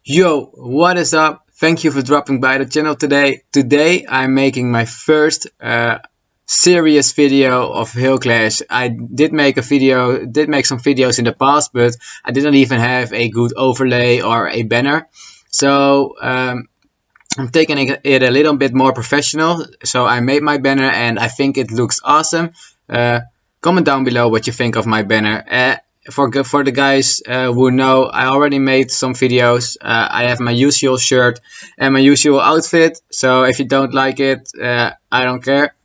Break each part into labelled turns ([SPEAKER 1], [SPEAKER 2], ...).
[SPEAKER 1] Yo, what is up? Thank you for dropping by the channel today. Today I'm making my first serious video of HailClash. I did make some videos in the past, but I didn't even have a good overlay or a banner. So I'm taking it a little bit more professional. So I made my banner and I think it looks awesome. Comment down below what you think of my banner. For the guys who know, I already made some videos. I have my usual shirt and my usual outfit, so if you don't like it, I don't care.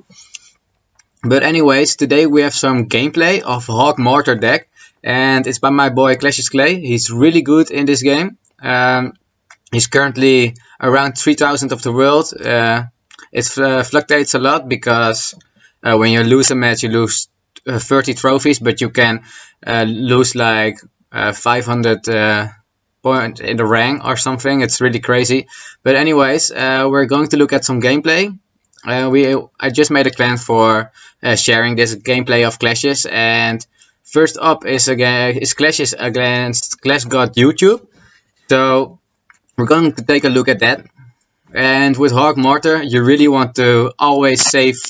[SPEAKER 1] But anyways, today we have some gameplay of Hog Mortar deck, and it's by my boy Clash's Clay. He's really good in this game. He's currently around 3000 of the world. It fluctuates a lot because when you lose a match, you lose 30 trophies, but you can lose like 500 points in the rank or something. It's really crazy. But anyways, we're going to look at some gameplay. I just made a clan for sharing this gameplay of clashes, and first up is clashes against Clash God YouTube. So we're going to take a look at that. And with Hog Mortar, you really want to always save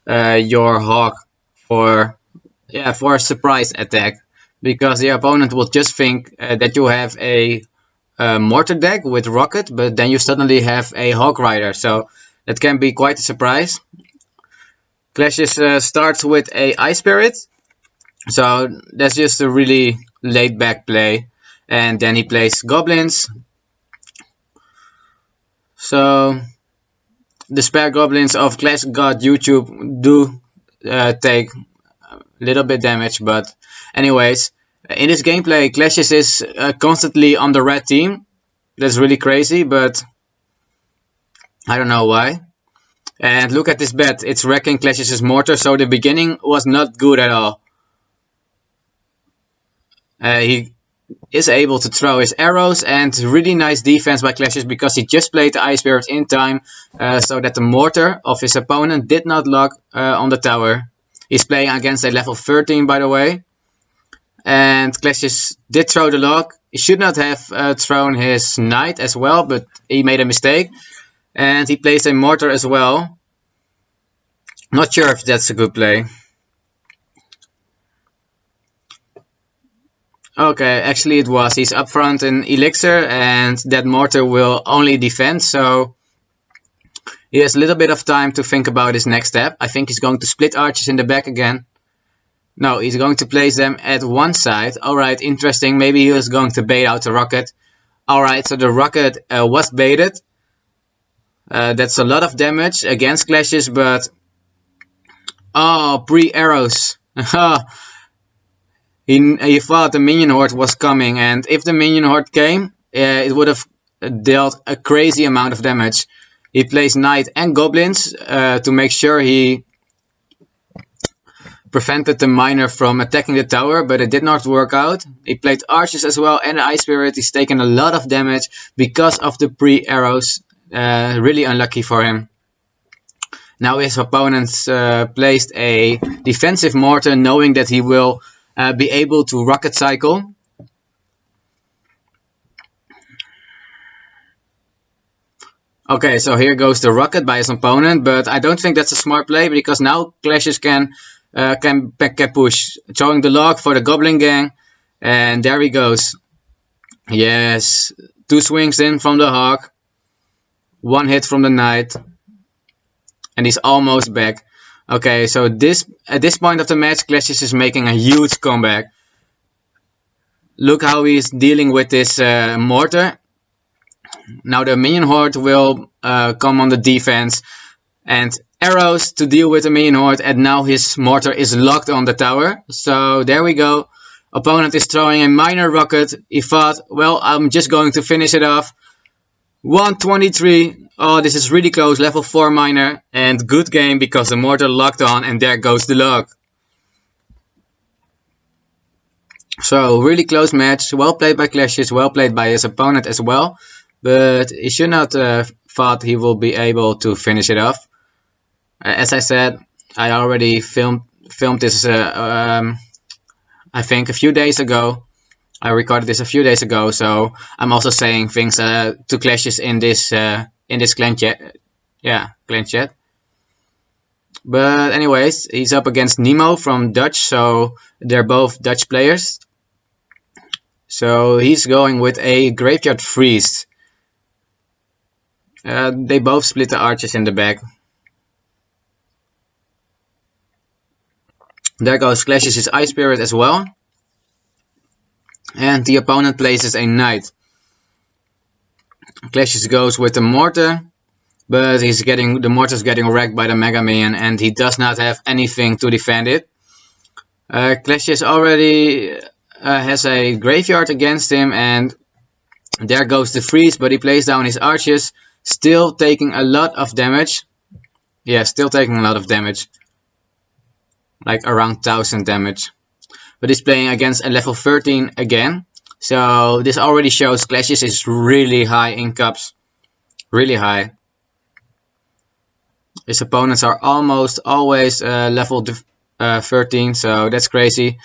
[SPEAKER 1] your hog for a surprise attack, because the opponent will just think that you have a mortar deck with rocket, but then you suddenly have a hog rider, so that can be quite a surprise. Clashes starts with a ice spirit, so that's just a really laid back play, and then he plays goblins. So the spare goblins of Clash God YouTube do take little bit damage, but anyways, in this gameplay Clashes is constantly on the red team. That's really crazy, but I don't know why. And look at this bet, it's wrecking Clashes' mortar, so the beginning was not good at all. He is able to throw his arrows, and really nice defense by Clashes because he just played the Ice Spirit in time, so that the mortar of his opponent did not lock on the tower. He's playing against a level 13, by the way. And Clashes did throw the lock. He should not have thrown his knight as well, but he made a mistake. And he plays a mortar as well. Not sure if that's a good play. Okay, actually it was. He's up front in Elixir, and that mortar will only defend, so he has a little bit of time to think about his next step. I think he's going to split archers in the back again. No, he's going to place them at one side. Alright, interesting. Maybe he was going to bait out the rocket. Alright, so the rocket was baited. That's a lot of damage against Clashes, but... Oh, pre-arrows. He thought the minion horde was coming, and if the minion horde came, it would have dealt a crazy amount of damage. He plays knight and goblins to make sure he prevented the miner from attacking the tower, but it did not work out. He played archers as well and the ice spirit. He's taken a lot of damage because of the pre-arrows. Really unlucky for him. Now his opponents placed a defensive mortar, knowing that he will be able to rocket cycle. Okay, so here goes the rocket by his opponent, but I don't think that's a smart play, because now Clashes can push, throwing the log for the goblin gang, and there he goes. Yes, 2 swings in from the hog, 1 hit from the knight, and he's almost back. Okay, so at this point of the match, Clashes is making a huge comeback. Look how he's dealing with this mortar. Now the minion horde will come on the defense, and arrows to deal with the minion horde, and now his mortar is locked on the tower. So there we go. Opponent is throwing a minor rocket. He thought, well, I'm just going to finish it off. 123. Oh, this is really close. Level 4 miner, and good game because the mortar locked on, and there goes the lock. So really close match. Well played by Clashes, well played by his opponent as well. But he should not thought he will be able to finish it off. As I said, I already filmed this I think a few days ago. I recorded this a few days ago, so I'm also saying things to clashes in this clan chat. Yeah, clan chat. But anyways, he's up against Nemo from Dutch, so they're both Dutch players. So he's going with a Graveyard Freeze. They both split the archers in the back. There goes Clash's Ice Spirit as well. And the opponent places a Knight. Clashes goes with the Mortar, but the Mortar's getting wrecked by the Mega Minion, and he does not have anything to defend it. Clashes already has a Graveyard against him, and there goes the freeze, but he plays down his archers, still taking a lot of damage. Yeah, still taking a lot of damage. Like around 1000 damage. But he's playing against a level 13 again. So this already shows Clashes is really high in cups. Really high. His opponents are almost always level 13, so that's crazy.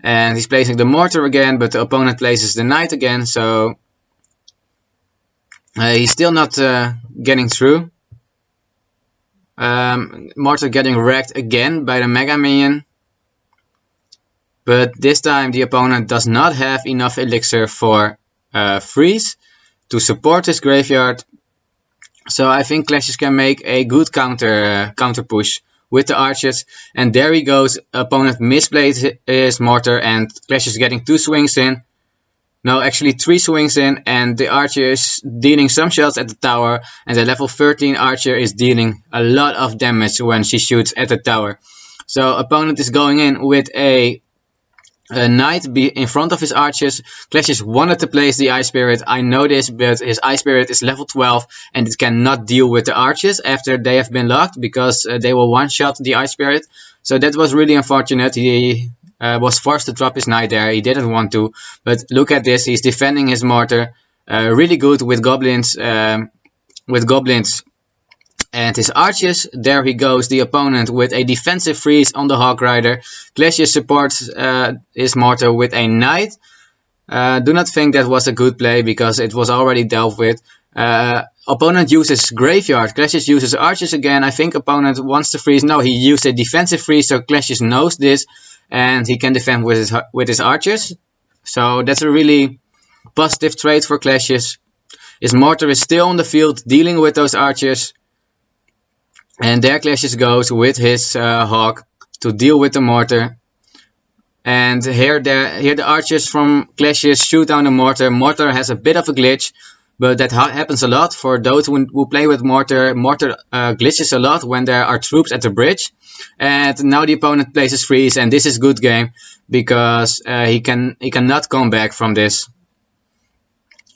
[SPEAKER 1] And he's placing the Mortar again, but the opponent places the Knight again, so he's still not getting through. Mortar getting wrecked again by the Mega Minion. But this time the opponent does not have enough elixir for freeze to support his graveyard. So I think Clashes can make a good counter push with the archers. And there he goes. Opponent misplayed his Mortar, and Clashes getting 2 swings in. No, actually 3 swings in, and the archer is dealing some shots at the tower, and the level 13 archer is dealing a lot of damage when she shoots at the tower. So opponent is going in with a Knight in front of his archers. Clashes wanted to place the Ice Spirit, I know this, but his Ice Spirit is level 12 and it cannot deal with the archers after they have been locked, because they will one-shot the Ice Spirit. So that was really unfortunate. He was forced to drop his Knight there. He didn't want to, but look at this. He's defending his Mortar really good with goblins. And his archers. There he goes, the opponent with a defensive freeze on the Hog Rider. Clashes supports his Mortar with a Knight. Do not think that was a good play, because it was already dealt with. Opponent uses Graveyard. Clashes uses archers again. I think opponent wants to freeze. No, he used a defensive freeze, so Clashes knows this, and he can defend with his archers. So that's a really positive trade for Clashes. His Mortar is still on the field dealing with those archers. And there Clashes goes with his Hog to deal with the Mortar. And here the archers from Clashes shoot down the Mortar. Mortar has a bit of a glitch, but that happens a lot for those who play with Mortar. Mortar glitches a lot when there are troops at the bridge. And now the opponent places freeze, and this is good game, because he cannot come back from this.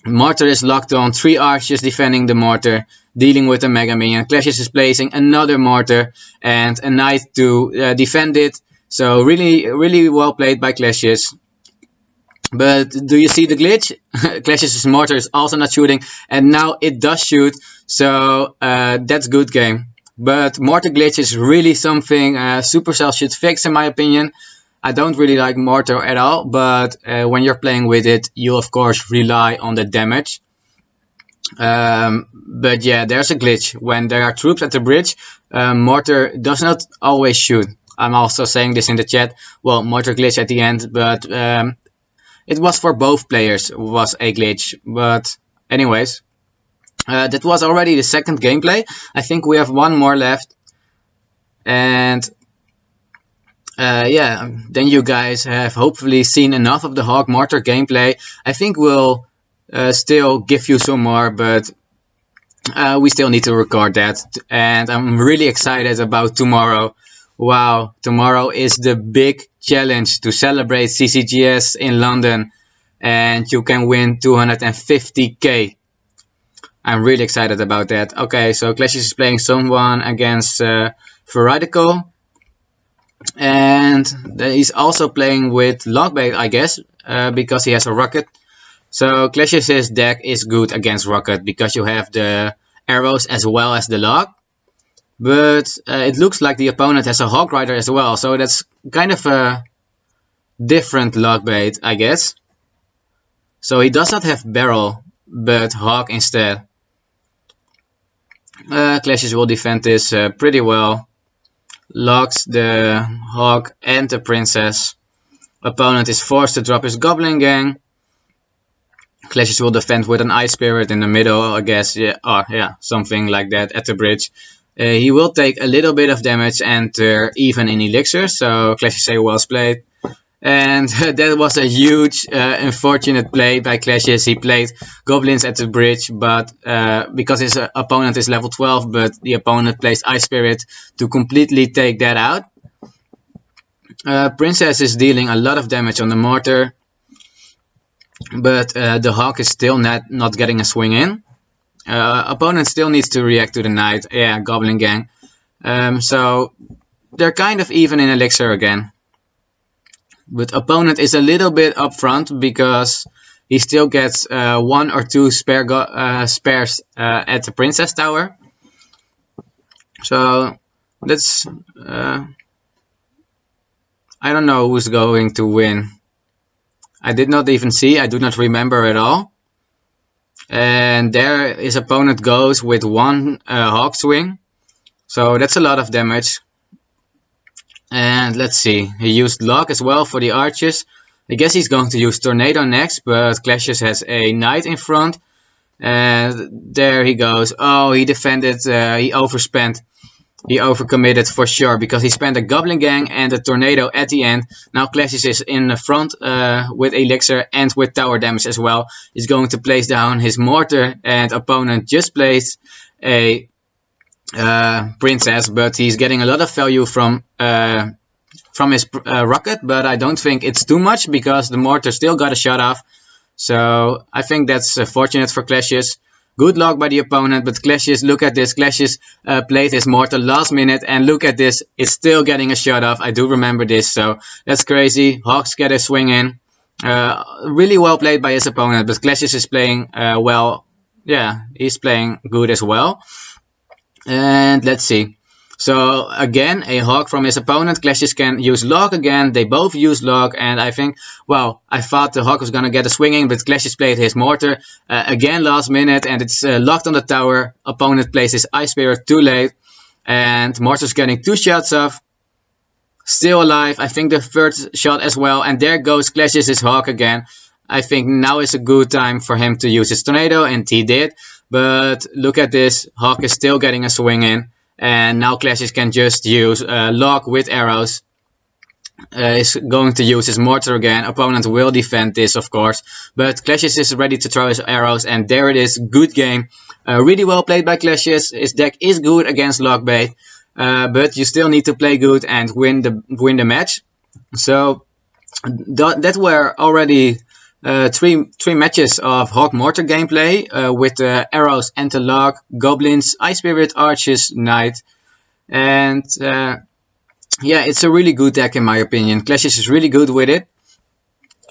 [SPEAKER 1] Mortar is locked on, 3 archers defending the Mortar, dealing with the Mega Minion. Clashes is placing another Mortar and a Knight to defend it. So really well played by Clashes. But do you see the glitch? Clashes' Mortar is also not shooting, and now it does shoot. So that's good game. But Mortar glitch is really something Supercell should fix, in my opinion. I don't really like Mortar at all, but when you're playing with it, you of course rely on the damage. But yeah, there's a glitch. When there are troops at the bridge, Mortar does not always shoot. I'm also saying this in the chat. Well, Mortar glitch at the end, but it was for both players, was a glitch. But anyways, that was already the second gameplay. I think we have one more left. And yeah, then you guys have hopefully seen enough of the Hog Mortar gameplay. I think we'll still give you some more, but we still need to record that. And I'm really excited about tomorrow. Wow, tomorrow is the big challenge to celebrate CCGS in London, and you can win 250k. I'm really excited about that. Okay, so Clashes is playing someone against Veridical. And he's also playing with Logbait, I guess, because he has a Rocket. So Clashes' deck is good against Rocket, because you have the arrows as well as the Log. But it looks like the opponent has a Hog Rider as well, so that's kind of a different Logbait, I guess. So he does not have barrel, but Hog instead. Clashes will defend this pretty well. Locks the Hog and the Princess. Opponent is forced to drop his Goblin Gang. Clashes will defend with an Ice Spirit in the middle, I guess. Yeah, something like that at the bridge. He will take a little bit of damage and even in Elixir, so Clashes say well played. And that was a huge unfortunate play by Clashes. He played Goblins at the bridge, but because his opponent is level 12, but the opponent plays Ice Spirit to completely take that out. Princess is dealing a lot of damage on the Mortar, but the Hog is still not getting a swing in. Opponent still needs to react to the Knight. Yeah, Goblin Gang. So they're kind of even in Elixir again. But opponent is a little bit up front because he still gets 1 or 2 spares at the Princess Tower. So that's... I don't know who's going to win. I did not even see. I do not remember at all. And there his opponent goes with 1 Hog swing. So that's a lot of damage. And let's see. He used Lock as well for the archers. I guess he's going to use Tornado next. But Clashes has a Knight in front. And there he goes. Oh, he defended. He overspent. He overcommitted for sure because he spent a Goblin Gang and a Tornado at the end. Now Clashes is in the front with Elixir and with tower damage as well. He's going to place down his Mortar, and opponent just placed a Princess, but he's getting a lot of value from his rocket, but I don't think it's too much because the Mortar still got a shot off. So I think that's fortunate for Clashes. Good luck by the opponent, but Clashes, look at this. Clashes played his Mortar last minute, and look at this. It's still getting a shot off. I do remember this, so that's crazy. Hogs get a swing in. Really well played by his opponent, but Clashes is playing well. Yeah, he's playing good as well. And let's see. So again, a Hog from his opponent. Clashes can use Lock again. They both use Lock, and I think, well, I thought the Hog was gonna get a swing in, but Clashes played his Mortar again last minute, and it's locked on the tower. Opponent plays his Ice Spirit too late, and Mortar's getting 2 shots off. Still alive. I think the 3rd shot as well, and there goes Clashes' his Hog again. I think now is a good time for him to use his Tornado, and he did. But look at this. Hog is still getting a swing in. And now Clashes can just use Lock with arrows. Is going to use his Mortar again. Opponent will defend this, of course. But Clashes is ready to throw his arrows. And there it is. Good game. Really well played by Clashes. His deck is good against Lock bait. But you still need to play good and win the match. So that were already three matches of Hog Mortar gameplay with arrows and the Lock, Goblins, Ice Spirit, Archers, Knight. And yeah, it's a really good deck in my opinion. Clashes is really good with it.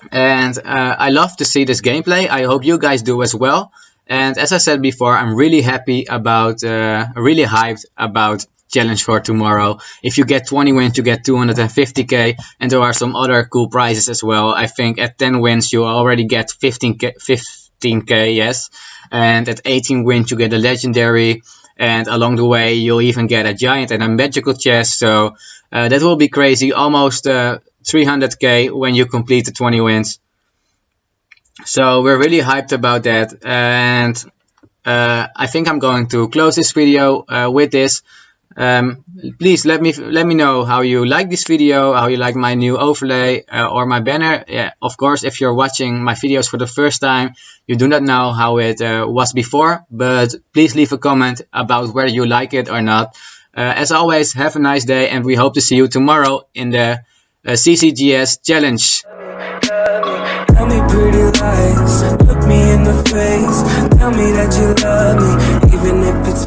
[SPEAKER 1] And I love to see this gameplay. I hope you guys do as well. And as I said before, I'm really happy about, really hyped about challenge for tomorrow. If you get 20 wins, you get 250k, and there are some other cool prizes as well. I think at 10 wins you already get 15k, yes, and at 18 wins you get a legendary, and along the way you'll even get a giant and a magical chest. So that will be crazy, almost 300k when you complete the 20 wins. So we're really hyped about that, and I think I'm going to close this video with this. Please let me know how you like this video, how you like my new overlay or my banner. Yeah, of course, if you're watching my videos for the first time, you do not know how it was before, but please leave a comment about whether you like it or not. As always, have a nice day, and we hope to see you tomorrow in the CCGS challenge.
[SPEAKER 2] Tell me pretty lies, look me in the face, tell me that you love me, even if it's